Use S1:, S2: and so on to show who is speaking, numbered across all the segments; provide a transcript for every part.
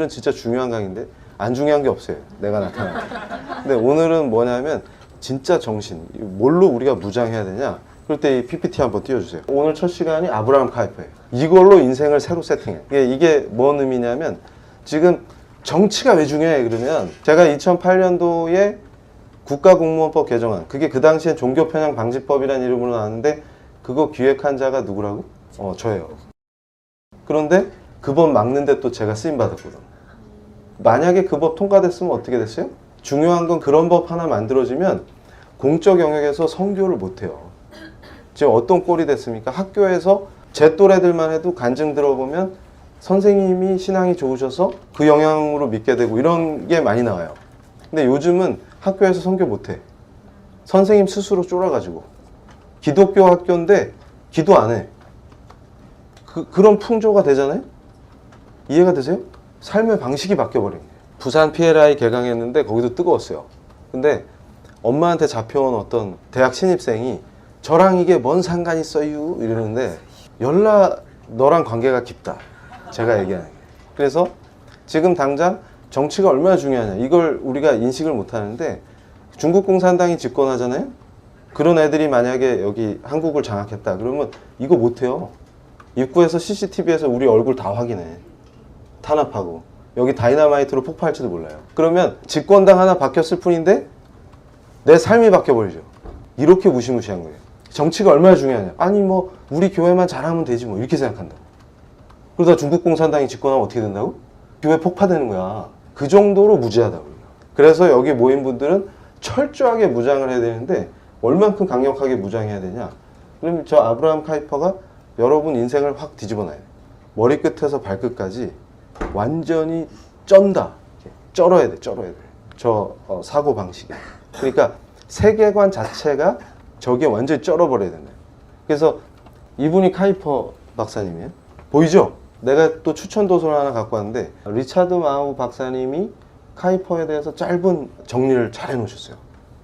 S1: 오늘은 진짜 중요한 강의인데 안 중요한 게 없어요. 내가 나타나. 근데 오늘은 뭐냐면 진짜 정신. 뭘로 우리가 무장해야 되냐? 그럴 때 이 PPT 한번 띄워주세요. 오늘 첫 시간이 아브라함 카이퍼예요. 이걸로 인생을 새로 세팅해. 이게 뭔 의미냐면 지금 정치가 왜 중요해 그러면 제가 2008년도에 국가공무원법 개정안, 그게 그 당시엔 종교편향 방지법이라는 이름으로 나왔는데 그거 기획한 자가 누구라고? 저예요. 그런데 그 법 막는데 또 제가 쓰임받았거든. 만약에 그 법 통과됐으면 어떻게 됐어요? 중요한 건 그런 법 하나 만들어지면 공적 영역에서 선교를 못해요. 지금 어떤 꼴이 됐습니까? 학교에서 제 또래들만 해도 간증 들어보면 선생님이 신앙이 좋으셔서 그 영향으로 믿게 되고 이런 게 많이 나와요. 근데 요즘은 학교에서 선교 못해. 선생님 스스로 쫄아가지고. 기독교 학교인데 기도 안 해. 그런 풍조가 되잖아요? 이해가 되세요? 삶의 방식이 바뀌어버린 거예요. 부산 PLI 개강했는데 거기도 뜨거웠어요. 근데 엄마한테 잡혀온 어떤 대학 신입생이 저랑 이게 뭔 상관 있어요? 이러는데 너랑 관계가 깊다. 제가 얘기하는 게. 그래서 지금 당장 정치가 얼마나 중요하냐. 이걸 우리가 인식을 못 하는데 중국 공산당이 집권하잖아요? 그런 애들이 만약에 여기 한국을 장악했다. 그러면 이거 못해요. 입구에서 CCTV에서 우리 얼굴 다 확인해. 탄압하고. 여기 다이너마이트로 폭파할지도 몰라요. 그러면 집권당 하나 바뀌었을 뿐인데 내 삶이 바뀌어버리죠. 이렇게 무시무시한 거예요. 정치가 얼마나 중요하냐. 아니 뭐 우리 교회만 잘하면 되지 뭐 이렇게 생각한다. 그러다 중국 공산당이 집권하면 어떻게 된다고? 교회 폭파되는 거야. 그 정도로 무지하다고. 그래서 여기 모인 분들은 철저하게 무장을 해야 되는데 얼만큼 강력하게 무장해야 되냐. 그러면 저 아브라함 카이퍼가 여러분 인생을 확 뒤집어놔요. 머리끝에서 발끝까지 완전히 쩐다. 쩔어야 돼. 저 사고방식이. 그러니까 세계관 자체가 저게 완전히 쩔어버려야 된다. 그래서 이분이 카이퍼 박사님이에요. 보이죠? 내가 또 추천 도서를 하나 갖고 왔는데 리차드 마우 박사님이 카이퍼에 대해서 짧은 정리를 잘 해놓으셨어요.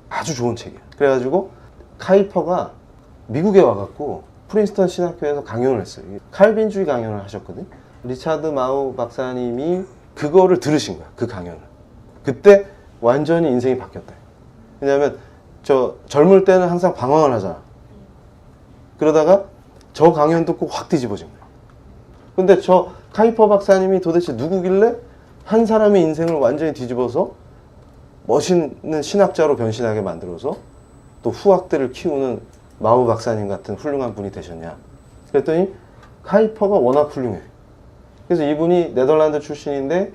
S1: 아주 좋은 책이에요. 그래가지고 카이퍼가 미국에 와갖고 프린스턴 신학교에서 강연을 했어요. 칼빈주의 강연을 하셨거든요. 리차드 마우 박사님이 그거를 들으신 거야. 그 강연을. 그때 완전히 인생이 바뀌었다. 왜냐하면 저 젊을 때는 항상 방황을 하잖아. 그러다가 저 강연 듣고 확 뒤집어진 거야. 근데 저 카이퍼 박사님이 도대체 누구길래 한 사람의 인생을 완전히 뒤집어서 멋있는 신학자로 변신하게 만들어서 또 후학들을 키우는 마우 박사님 같은 훌륭한 분이 되셨냐. 그랬더니 카이퍼가 워낙 훌륭해. 그래서 이분이 네덜란드 출신인데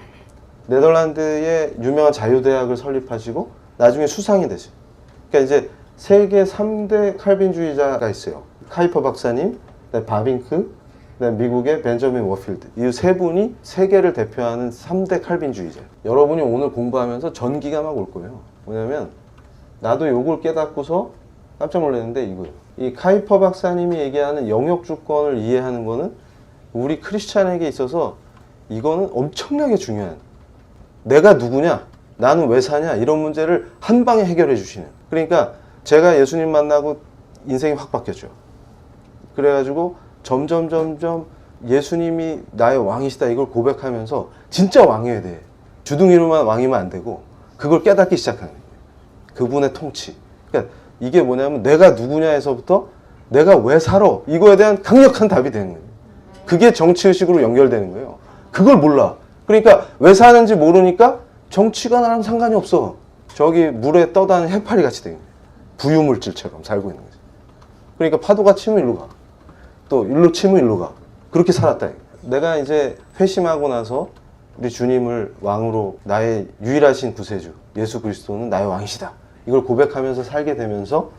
S1: 네덜란드의 유명한 자유대학을 설립하시고 나중에 수상이 되죠. 그러니까 이제 세계 3대 칼빈주의자가 있어요. 카이퍼 박사님, 바빙크, 미국의 벤저민 워필드. 이 세 분이 세계를 대표하는 3대 칼빈주의자. 여러분이 오늘 공부하면서 전기가 막 올 거예요. 뭐냐면 나도 요걸 깨닫고서 깜짝 놀랐는데 이거예요. 이 카이퍼 박사님이 얘기하는 영역 주권을 이해하는 거는 우리 크리스찬에게 있어서 이거는 엄청나게 중요한, 내가 누구냐, 나는 왜 사냐, 이런 문제를 한 방에 해결해 주시는. 그러니까 제가 예수님 만나고 인생이 확 바뀌었죠. 그래가지고 점점 예수님이 나의 왕이시다 이걸 고백하면서 진짜 왕이어야 돼. 주둥이로만 왕이면 안 되고 그걸 깨닫기 시작하는 거예요. 그분의 통치. 그러니까 이게 뭐냐면 내가 누구냐에서부터 내가 왜 살아, 이거에 대한 강력한 답이 되는 거예요. 그게 정치의식으로 연결되는 거예요. 그걸 몰라. 그러니까 왜 사는지 모르니까 정치가 나랑 상관이 없어. 저기 물에 떠다니는 해파리 같이 되는 거예요. 부유물질처럼 살고 있는 거죠. 그러니까 파도가 치면 일로 가. 또 일로 치면 일로 가. 그렇게 살았다. 내가 이제 회심하고 나서 우리 주님을 왕으로, 나의 유일하신 구세주 예수 그리스도는 나의 왕이시다, 이걸 고백하면서 살게 되면서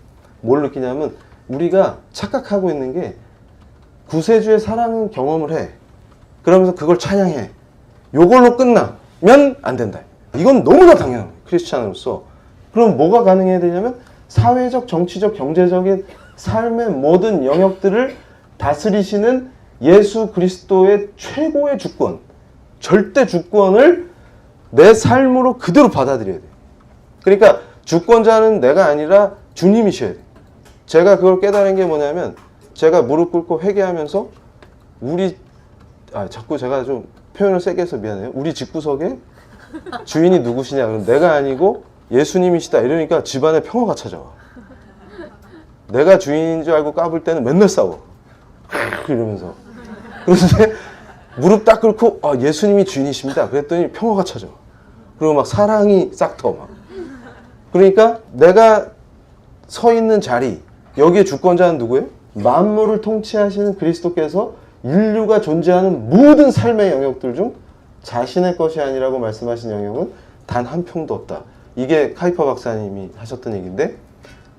S1: 뭘 느끼냐면 우리가 착각하고 있는 게 구세주의 사랑은 경험을 해. 그러면서 그걸 찬양해. 요걸로 끝나면 안 된다. 이건 너무나 당연한 거예요. 크리스찬으로서. 그럼 뭐가 가능해야 되냐면 사회적, 정치적, 경제적인 삶의 모든 영역들을 다스리시는 예수 그리스도의 최고의 주권, 절대 주권을 내 삶으로 그대로 받아들여야 돼요. 그러니까 주권자는 내가 아니라 주님이셔야 돼요. 제가 그걸 깨달은 게 뭐냐면 제가 무릎 꿇고 회개하면서 자꾸 제가 좀 표현을 세게 해서 미안해요. 우리 집구석에 주인이 누구시냐? 그럼 내가 아니고 예수님이시다. 이러니까 집안에 평화가 찾아와. 내가 주인인 줄 알고 까불 때는 맨날 싸워. 이러면서. 그런데 무릎 딱 꿇고 예수님이 주인이십니다. 그랬더니 평화가 찾아와. 그리고 막 사랑이 싹 터 막. 그러니까 내가 서 있는 자리, 여기에 주권자는 누구예요? 만물을 통치하시는 그리스도께서 인류가 존재하는 모든 삶의 영역들 중 자신의 것이 아니라고 말씀하신 영역은 단 한 평도 없다. 이게 카이퍼 박사님이 하셨던 얘기인데,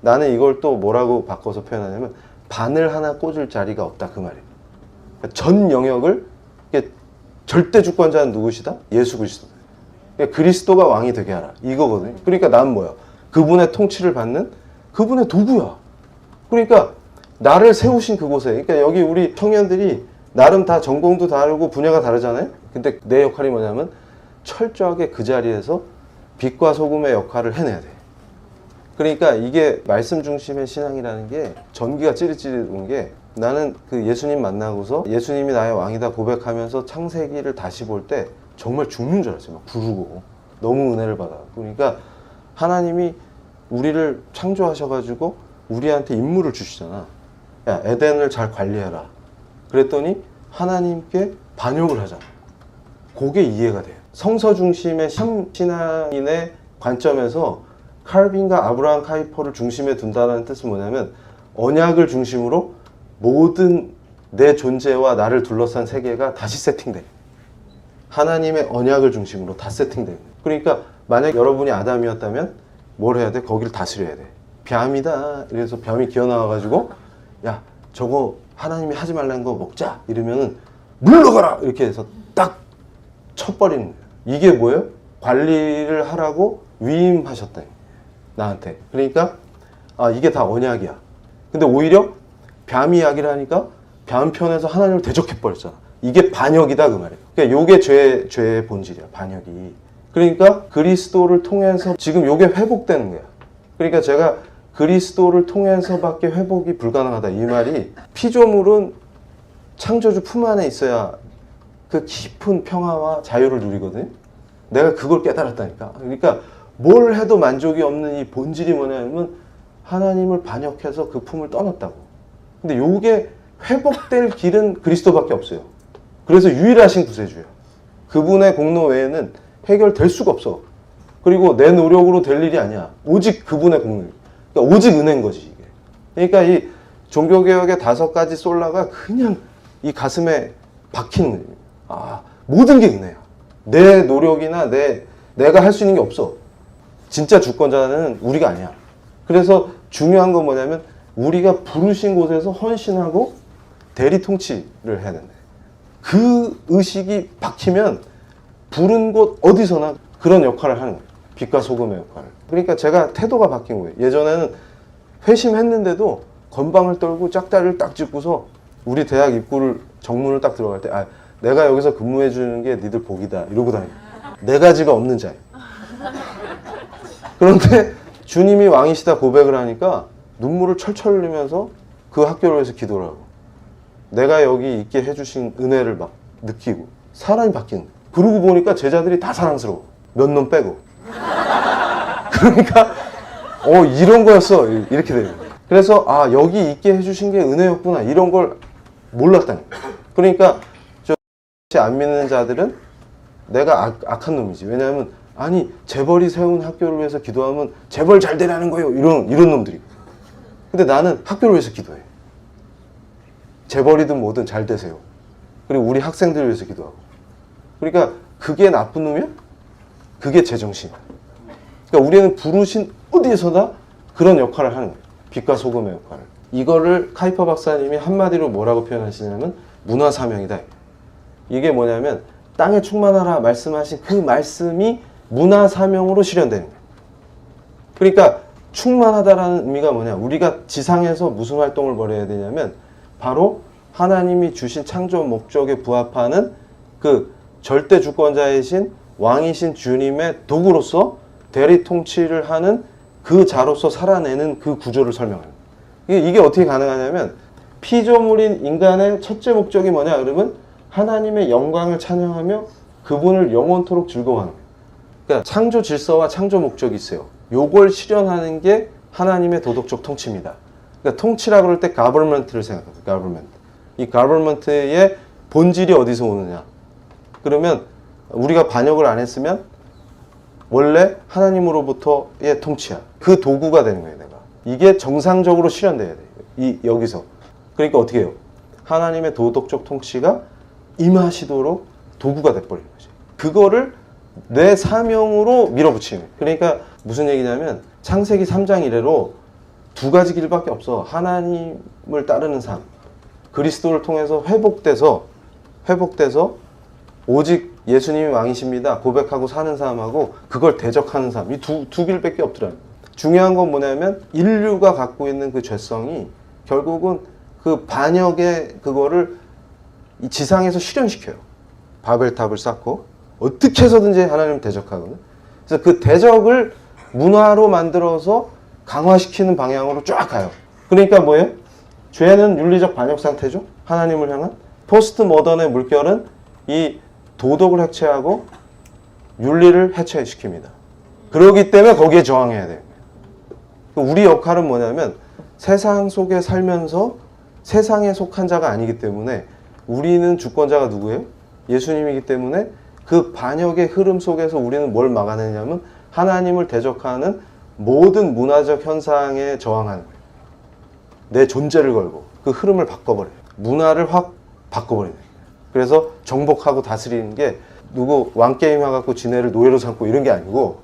S1: 나는 이걸 또 뭐라고 바꿔서 표현하냐면 바늘 하나 꽂을 자리가 없다, 그 말이에요. 그러니까 전 영역을, 절대 주권자는 누구시다? 예수 그리스도다. 그러니까 그리스도가 왕이 되게 하라, 이거거든요. 그러니까 난 뭐야? 그분의 통치를 받는 그분의 도구야. 그러니까 나를 세우신 그곳에, 그러니까 여기 우리 청년들이 나름 다 전공도 다르고 분야가 다르잖아요. 근데 내 역할이 뭐냐면 철저하게 그 자리에서 빛과 소금의 역할을 해내야 돼. 그러니까 이게 말씀 중심의 신앙이라는 게 전기가 찌릿찌릿 온 게, 나는 그 예수님 만나고서 예수님이 나의 왕이다 고백하면서 창세기를 다시 볼 때 정말 죽는 줄 알았어요. 막 부르고. 너무 은혜를 받아. 그러니까 하나님이 우리를 창조하셔가지고 우리한테 임무를 주시잖아. 야, 에덴을 잘 관리해라. 그랬더니 하나님께 반역을 하잖아. 그게 이해가 돼요. 성서 중심의 신앙인의 관점에서 칼빈과 아브라함 카이퍼를 중심에 둔다는 뜻은 뭐냐면, 언약을 중심으로 모든 내 존재와 나를 둘러싼 세계가 다시 세팅돼. 하나님의 언약을 중심으로 다 세팅돼. 그러니까 만약 여러분이 아담이었다면 뭘 해야 돼? 거기를 다스려야 돼. 뱀이다. 이래서 뱀이 기어나와가지고 야, 저거 하나님이 하지 말라는 거 먹자. 이러면은 물러가라. 이렇게 해서 딱 쳐버리는 거예요. 이게 뭐예요? 관리를 하라고 위임하셨다. 나한테. 그러니까 이게 다 언약이야. 근데 오히려 뱀이 이야기를 하니까 뱀 편에서 하나님을 대적해버렸잖아. 이게 반역이다, 그 말이에요. 그러니까 요게 죄의 본질이야, 반역이. 그러니까 그리스도를 통해서 지금 요게 회복되는 거야. 그러니까 제가 그리스도를 통해서밖에 회복이 불가능하다, 이 말이, 피조물은 창조주 품 안에 있어야 그 깊은 평화와 자유를 누리거든요. 내가 그걸 깨달았다니까. 그러니까 뭘 해도 만족이 없는 이 본질이 뭐냐면 하나님을 반역해서 그 품을 떠났다고. 근데 요게 회복될 길은 그리스도밖에 없어요. 그래서 유일하신 구세주예요. 그분의 공로 외에는 해결될 수가 없어. 그리고 내 노력으로 될 일이 아니야. 오직 그분의 공로. 그러니까 오직 은혜인 거지, 이게. 그러니까 이 종교개혁의 5가지 솔라가 그냥 이 가슴에 박히는 거예요. 모든 게 은혜야. 내 노력이나 내가 할 수 있는 게 없어. 진짜 주권자는 우리가 아니야. 그래서 중요한 건 뭐냐면 우리가 부르신 곳에서 헌신하고 대리 통치를 해야 된다. 그 의식이 박히면 부른 곳 어디서나 그런 역할을 하는 거예요. 빛과 소금의 역할을. 그러니까 제가 태도가 바뀐 거예요. 예전에는 회심했는데도 건방을 떨고 짝다리를 딱 짚고서 우리 대학 입구를 정문을 딱 들어갈 때 내가 여기서 근무해 주는 게 니들 복이다 이러고 다녀요. 네 가지가 없는 자예요. 그런데 주님이 왕이시다 고백을 하니까 눈물을 철철 흘리면서 그 학교를 위해서 기도를 하고, 내가 여기 있게 해주신 은혜를 막 느끼고 사람이 바뀌는 거예요. 그러고 보니까 제자들이 다 사랑스러워. 몇 놈 빼고. 그러니까 이런 거였어. 이렇게 돼요. 그래서 여기 있게 해주신 게 은혜였구나, 이런 걸 몰랐다는 거예요. 그러니까 안 믿는 자들은 내가 악한 놈이지. 왜냐하면 재벌이 세운 학교를 위해서 기도하면 재벌 잘 되라는 거예요, 이런 놈들이. 근데 나는 학교를 위해서 기도해. 재벌이든 뭐든 잘 되세요. 그리고 우리 학생들을 위해서 기도하고. 그러니까 그게 나쁜 놈이야? 그게 제정신이야. 그러니까 우리는 부르신 어디에서나 그런 역할을 하는 거예요. 빛과 소금의 역할을. 이거를 카이퍼 박사님이 한마디로 뭐라고 표현하시냐면 문화사명이다. 이게 뭐냐면 땅에 충만하라 말씀하신 그 말씀이 문화사명으로 실현되는 거예요. 그러니까 충만하다라는 의미가 뭐냐, 우리가 지상에서 무슨 활동을 벌여야 되냐면 바로 하나님이 주신 창조 목적에 부합하는 그 절대 주권자이신 왕이신 주님의 도구로서 대리 통치를 하는 그 자로서 살아내는 그 구조를 설명해요. 이게 어떻게 가능하냐면, 피조물인 인간의 첫째 목적이 뭐냐 그러면 하나님의 영광을 찬양하며 그분을 영원토록 즐거워하는 거예요. 그러니까 창조 질서와 창조 목적이 있어요. 요걸 실현하는 게 하나님의 도덕적 통치입니다. 그러니까 통치라고 그럴 때 government를 생각합니다. government. 이 government의 본질이 어디서 오느냐? 그러면 우리가 반역을 안 했으면 원래 하나님으로부터의 통치야. 그 도구가 되는 거예요, 내가. 이게 정상적으로 실현돼야 돼요. 여기서. 그러니까 어떻게 해요? 하나님의 도덕적 통치가 임하시도록 도구가 돼버리는 거지. 그거를 내 사명으로 밀어붙이는 거예요. 그러니까 무슨 얘기냐면 창세기 3장 이래로 두 가지 길밖에 없어. 하나님을 따르는 삶. 그리스도를 통해서 회복돼서 오직 예수님이 왕이십니다. 고백하고 사는 삶하고 그걸 대적하는 삶. 이 두 길밖에 없더라고요. 중요한 건 뭐냐면 인류가 갖고 있는 그 죄성이 결국은 그 반역의 그거를 이 지상에서 실현시켜요. 바벨탑을 쌓고 어떻게 해서든지 하나님을 대적하거든. 그래서 그 대적을 문화로 만들어서 강화시키는 방향으로 쫙 가요. 그러니까 뭐예요? 죄는 윤리적 반역 상태죠. 하나님을 향한. 포스트 모던의 물결은 이 도덕을 해체하고 윤리를 해체시킵니다. 그렇기 때문에 거기에 저항해야 돼요. 우리 역할은 뭐냐면 세상 속에 살면서 세상에 속한 자가 아니기 때문에 우리는 주권자가 누구예요? 예수님이기 때문에 그 반역의 흐름 속에서 우리는 뭘 막아내냐면 하나님을 대적하는 모든 문화적 현상에 저항하는 거예요. 내 존재를 걸고 그 흐름을 바꿔버려요. 문화를 확 바꿔버리는 거예요. 그래서 정복하고 다스리는 게 누구 왕게임 해갖고 지네를 노예로 삼고 이런 게 아니고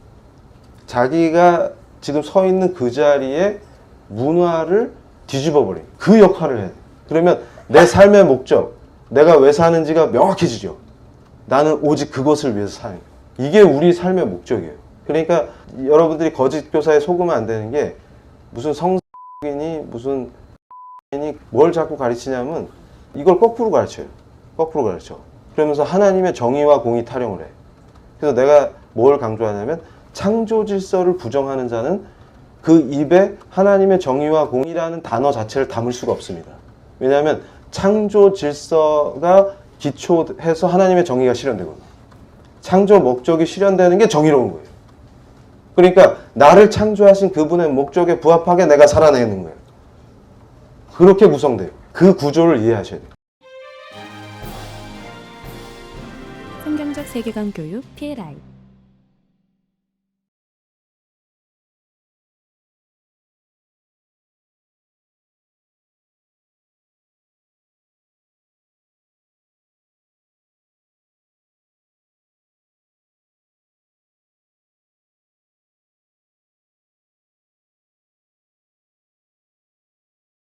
S1: 자기가 지금 서 있는 그 자리에 문화를 뒤집어버리는 그 역할을 해야 돼요. 그러면 내 삶의 목적, 내가 왜 사는지가 명확해지죠. 나는 오직 그것을 위해서 사는 거예요. 이게 우리 삶의 목적이에요. 그러니까 여러분들이 거짓 교사에 속으면 안 되는 게 무슨 성인이 무슨 이 뭘 자꾸 가르치냐면 이걸 거꾸로 가르쳐요. 거꾸로 가르쳐. 그러면서 하나님의 정의와 공의 타령을 해. 그래서 내가 뭘 강조하냐면 창조 질서를 부정하는 자는 그 입에 하나님의 정의와 공의라는 단어 자체를 담을 수가 없습니다. 왜냐하면 창조 질서가 기초해서 하나님의 정의가 실현되거든요. 창조 목적이 실현되는 게 정의로운 거예요. 그러니까 나를 창조하신 그분의 목적에 부합하게 내가 살아내는 거예요. 그렇게 구성돼요. 그 구조를 이해하셔야 돼요.
S2: 성경적 세계관 교육 PLI